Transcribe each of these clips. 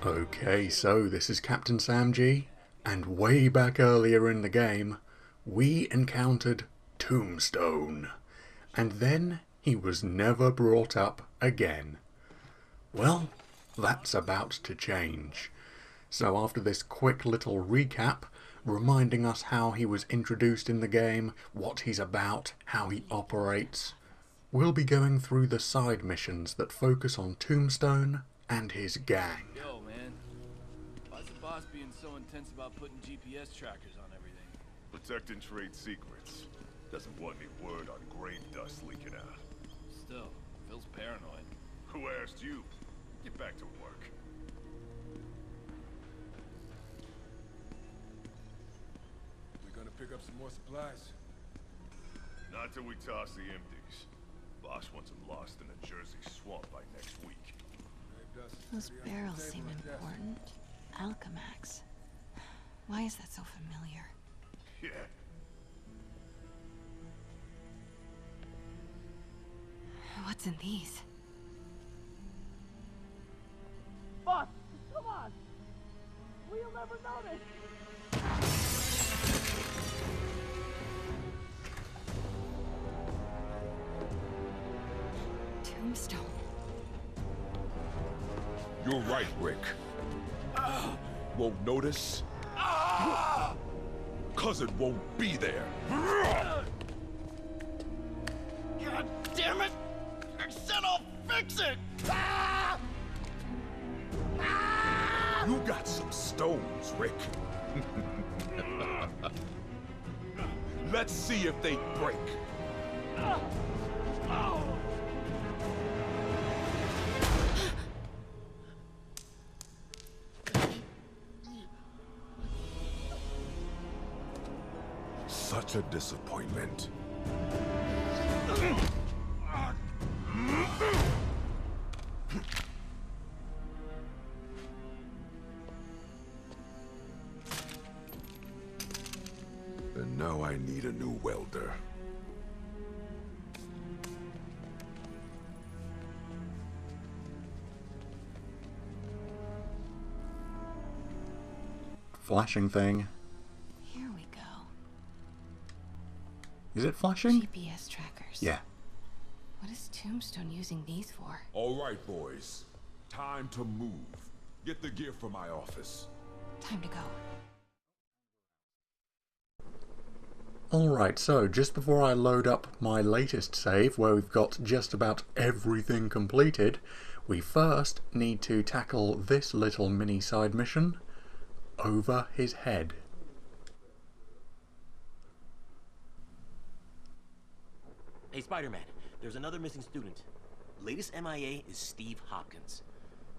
Okay, so this is Captain Sam G, and way back earlier in the game, we encountered Tombstone, and then he was never brought up again. Well, that's about to change. So after this quick little recap, reminding us how he was introduced in the game, what he's about, how he operates, we'll be going through the side missions that focus on Tombstone and his gang. Yo, man. Why's the boss being so intense about putting GPS trackers on everything? Protect and trade secrets. Doesn't want any word on grave dust leaking out. Still, Phil's paranoid. Who asked you? Get back to work. We're gonna pick up some more supplies. Not till we toss the empties. Boss wants them lost in a Jersey swamp by next week. Those barrels seem important. Alchemax. Why is that so familiar? Yeah. What's in these? Boss, come on! We'll never notice! Tombstone. You're right, Rick. Won't notice? Cause it won't be there. God damn it! I said I'll fix it! You got some stones, Rick. Let's see if they break. Such a disappointment. And now I need a new welder. Flashing thing. Here we go. Is it flashing? GPS trackers. Yeah. What is Tombstone using these for? All right, boys. Time to move. Get the gear from my office. Time to go. Alright, so just before I load up my latest save, where we've got just about everything completed, we first need to tackle this little mini side mission over his head. Hey, Spider-Man, there's another missing student. Latest MIA is Steve Hopkins.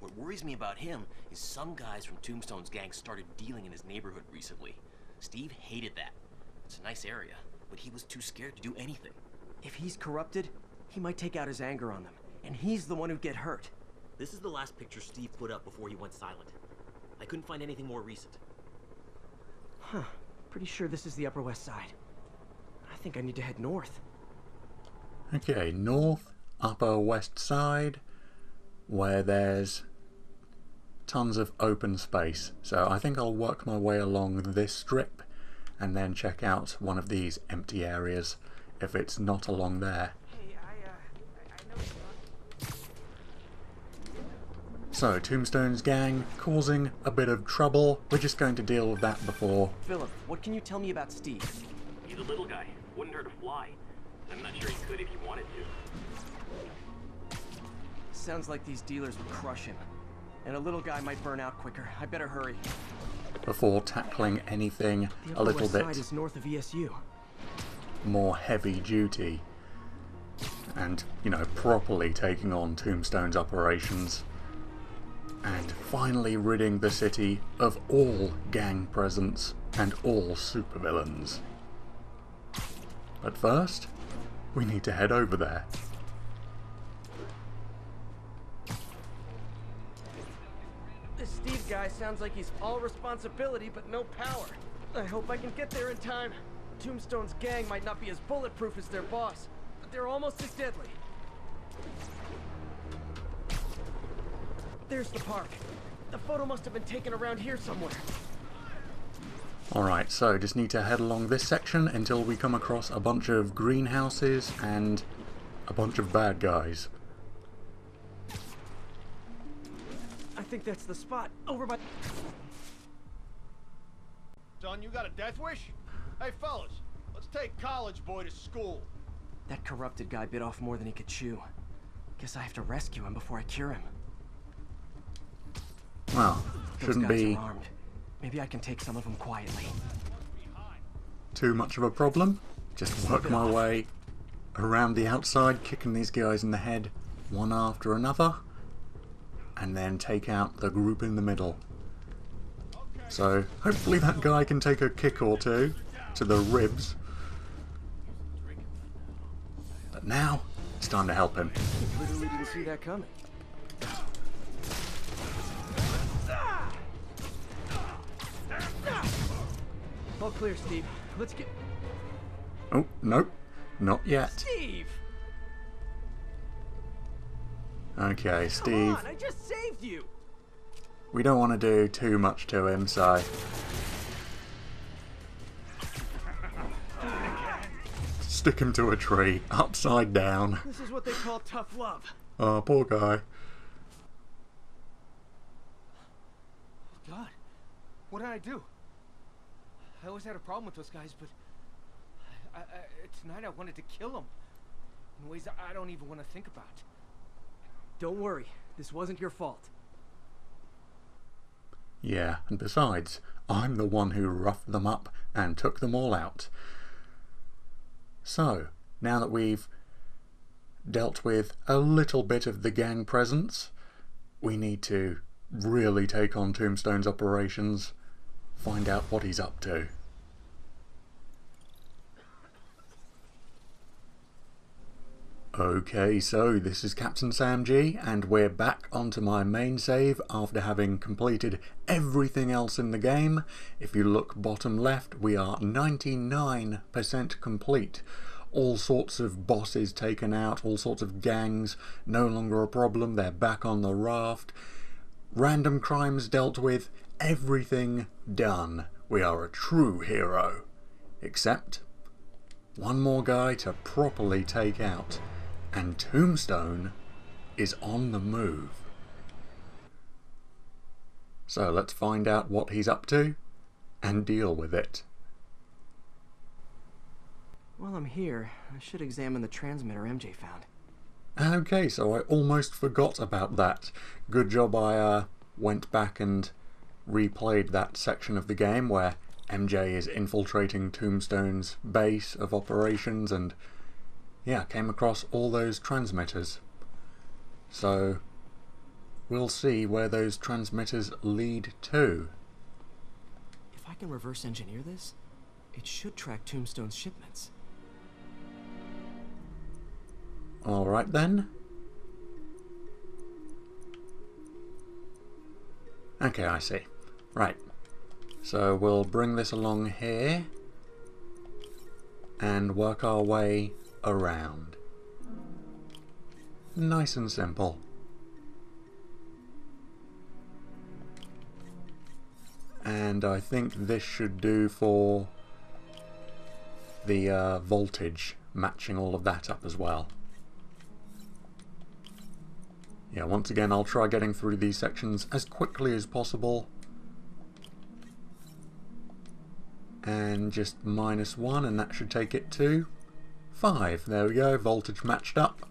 What worries me about him is some guys from Tombstone's gang started dealing in his neighborhood recently. Steve hated that. It's a nice area, but he was too scared to do anything. If he's corrupted, he might take out his anger on them, and he's the one who'd get hurt. This is the last picture Steve put up before he went silent. I couldn't find anything more recent. Huh. Pretty sure this is the Upper West Side. I think I need to head north. Okay, north, upper west side, where there's tons of open space. So I think I'll work my way along this strip and then check out one of these empty areas if it's not along there. Hey, I know. So, Tombstone's gang causing a bit of trouble. We're just going to deal with that before. Philip, what can you tell me about Steve? He's a little guy. Wouldn't hurt a fly. I'm not sure he could if he wanted to. Sounds like these dealers would crush him. And a little guy might burn out quicker. I better hurry. Before tackling anything The a Upper little West bit Side is north of ESU. more heavy duty and, you know, properly taking on Tombstone's operations and finally ridding the city of all gang presence and all supervillains. But first, we need to head over there. This Steve guy sounds like he's all responsibility but no power. I hope I can get there in time. Tombstone's gang might not be as bulletproof as their boss, but they're almost as deadly. There's the park. The photo must have been taken around here somewhere. Alright, so just need to head along this section until we come across a bunch of greenhouses and a bunch of bad guys. I think that's the spot. Over by... Son, you got a death wish? Hey, fellas, let's take college boy to school. That corrupted guy bit off more than he could chew. Guess I have to rescue him before I cure him. Well, shouldn't Those guys be are armed. Maybe I can take some of them quietly. too much of a problem. Just work my way around the outside, kicking these guys in the head one after another, and then take out the group in the middle. So hopefully that guy can take a kick or two to the ribs. But now it's time to help him. Literally didn't see that coming. All clear, Steve. Let's get... Oh, nope, not yet. Steve! Okay, Come Steve, on, I just saved you! we don't want to do too much to him, so... Stick him to a tree, upside down. This is what they call tough love. Oh, poor guy. God, what did I do? I always had a problem with those guys, but tonight I wanted to kill them in ways that I don't even want to think about. Don't worry, this wasn't your fault. Yeah, and besides, I'm the one who roughed them up and took them all out. So, now that we've dealt with a little bit of the gang presence, we need to really take on Tombstone's operations, find out what he's up to. Okay, so this is Captain Sam G, and we're back onto my main save after having completed everything else in the game. If you look bottom left, we are 99% complete. All sorts of bosses taken out, all sorts of gangs no longer a problem, they're back on the raft. Random crimes dealt with, everything done. We are a true hero. Except one more guy to properly take out. And Tombstone is on the move. So let's find out what he's up to and deal with it. While I'm here, I should examine the transmitter MJ found. Okay, so I almost forgot about that. Good job I went back and replayed that section of the game where MJ is infiltrating Tombstone's base of operations, and yeah, came across all those transmitters. So we'll see where those transmitters lead to. If I can reverse engineer this, it should track Tombstone's shipments. Alright then. Okay, I see. Right. So we'll bring this along here and work our way around. Nice and simple. And I think this should do for the voltage, matching all of that up as well. Yeah, once again I'll try getting through these sections as quickly as possible. And just -1, and that should take it to 5. There we go, voltage matched up.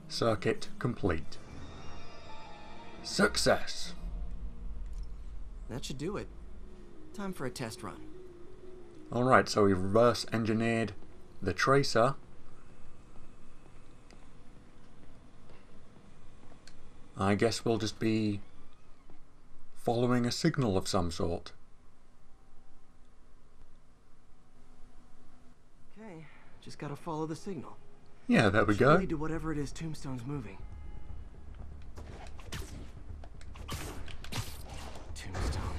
Circuit complete. Success! That should do it. Time for a test run. Alright, so we've reverse engineered the tracer. I guess we'll just be following a signal of some sort. Okay, just gotta follow the signal. Yeah, there we Should go. lead to whatever it is Tombstone's moving. Tombstone.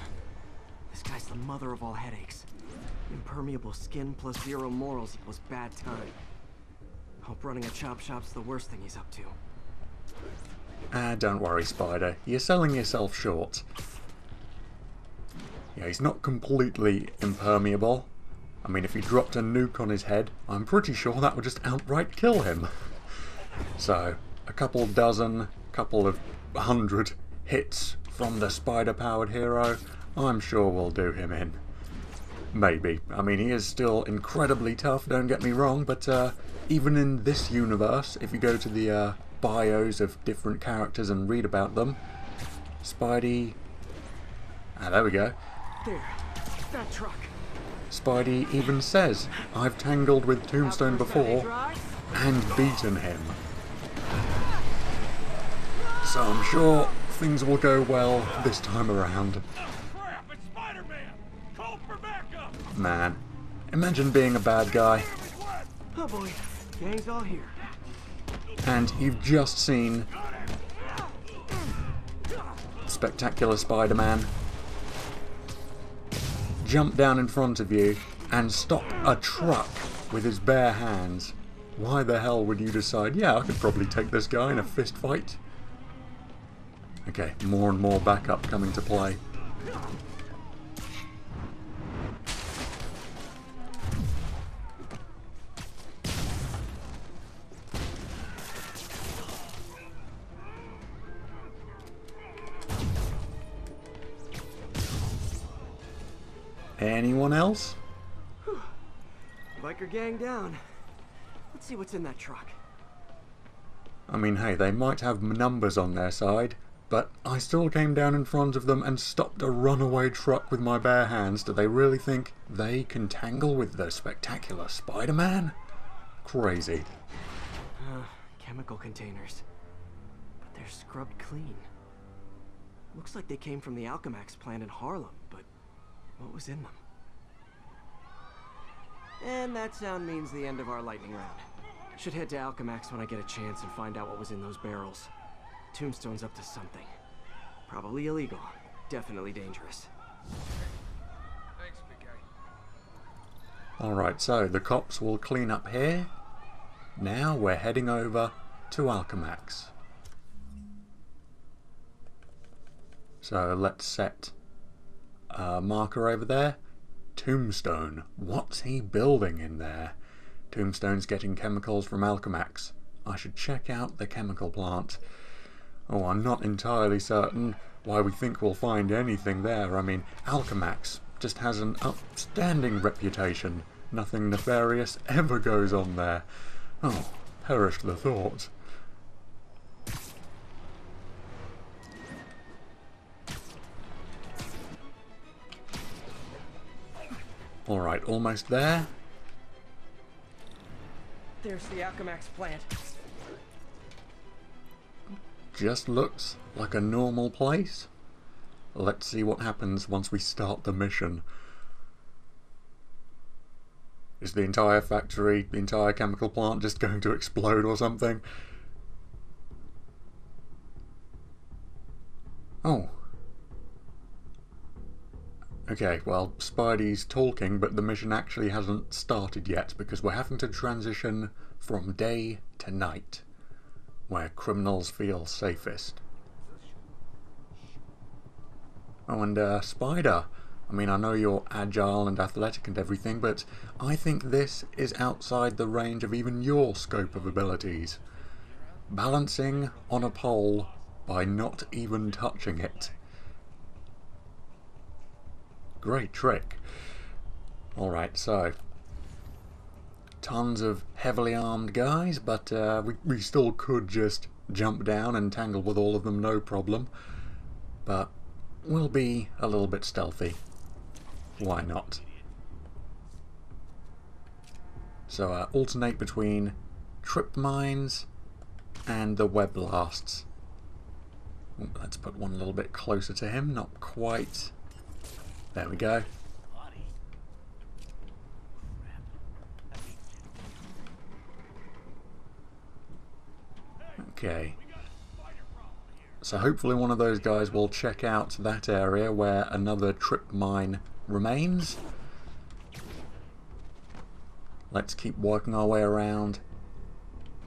This guy's the mother of all headaches. Impermeable skin plus 0 morals equals bad time. Hope running a chop shop's the worst thing he's up to. Ah, don't worry, Spider. You're selling yourself short. Yeah, he's not completely impermeable. I mean, if he dropped a nuke on his head, I'm pretty sure that would just outright kill him. So, a couple dozen, couple of 100 hits from the spider-powered hero, I'm sure will do him in. Maybe. I mean, he is still incredibly tough, don't get me wrong, but even in this universe, if you go to the bios of different characters and read about them, Spidey... Ah, there we go. There. That truck. Spidey even says, I've tangled with Tombstone before and beaten him. So I'm sure things will go well this time around. Crap, it's Spider-Man! Call for backup! Man, imagine being a bad guy Oh boy, gang's all here. and you've just seen Spectacular Spider-Man jump down in front of you and stop a truck with his bare hands. Why the hell would you decide, yeah, I could probably take this guy in a fist fight? Okay, more and more backup coming to play. Anyone else? Biker gang down. Let's see what's in that truck. I mean, hey, they might have numbers on their side, but I still came down in front of them and stopped a runaway truck with my bare hands. Do they really think they can tangle with the Spectacular Spider-Man? Crazy. Chemical containers. But they're scrubbed clean. Looks like they came from the Alchemax plant in Harlem, but what was in them? And that sound means the end of our lightning round. Should head to Alchemax when I get a chance and find out what was in those barrels. Tombstone's up to something. Probably illegal. Definitely dangerous. Thanks, big guy. Alright, so the cops will clean up here. Now we're heading over to Alchemax. So let's set a marker over there. Tombstone. What's he building in there? Tombstone's getting chemicals from Alchemax. I should check out the chemical plant. Oh, I'm not entirely certain why we think we'll find anything there. I mean, Alchemax just has an outstanding reputation. Nothing nefarious ever goes on there. Oh, perish the thought. Alright, almost there. There's the Alchemax plant. Just looks like a normal place. Let's see what happens once we start the mission. Is the entire factory, the entire chemical plant just going to explode or something? Oh. Okay, well, Spidey's talking, but the mission actually hasn't started yet because we're having to transition from day to night, where criminals feel safest. Oh, and Spider, I mean, I know you're agile and athletic and everything, but I think this is outside the range of even your scope of abilities. Balancing on a pole by not even touching it. Great trick. Alright, so tons of heavily armed guys, but we still could just jump down and tangle with all of them, no problem. But we'll be a little bit stealthy. Why not? So alternate between trip mines and the web blasts. Let's put one a little bit closer to him, not quite. There we go. Okay. So hopefully one of those guys will check out that area where another trip mine remains. Let's keep working our way around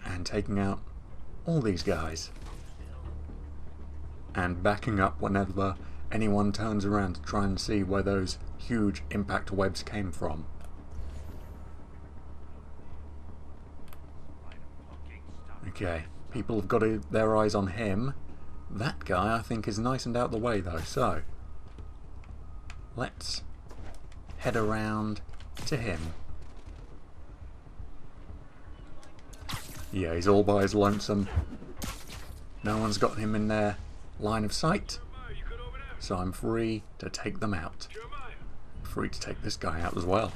and taking out all these guys. and backing up whenever anyone turns around to try and see where those huge impact webs came from. Okay, people have got their eyes on him. That guy I think is nice and out of the way though, so let's head around to him. Yeah, he's all by his lonesome. No one's got him in their line of sight, so I'm free to take them out. Free to take this guy out as well.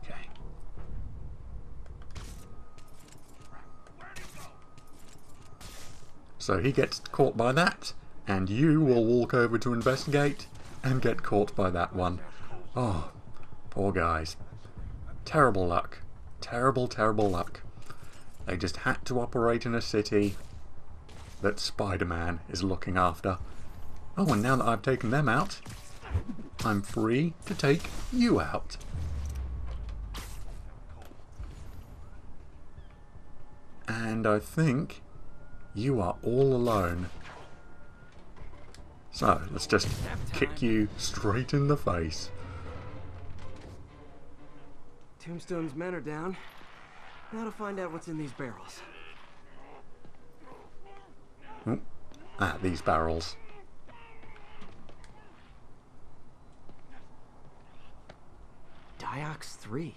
Okay. So he gets caught by that, and you will walk over to investigate and get caught by that one. Oh, poor guys. Terrible luck. Terrible, terrible luck. They just had to operate in a city that Spider-Man is looking after. Oh, and now that I've taken them out, I'm free to take you out. And I think you are all alone. So, let's just kick you straight in the face. Tombstone's men are down. Now to find out what's in these barrels. These barrels. Diox 3.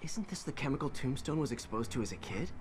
Isn't this the chemical Tombstone was exposed to as a kid?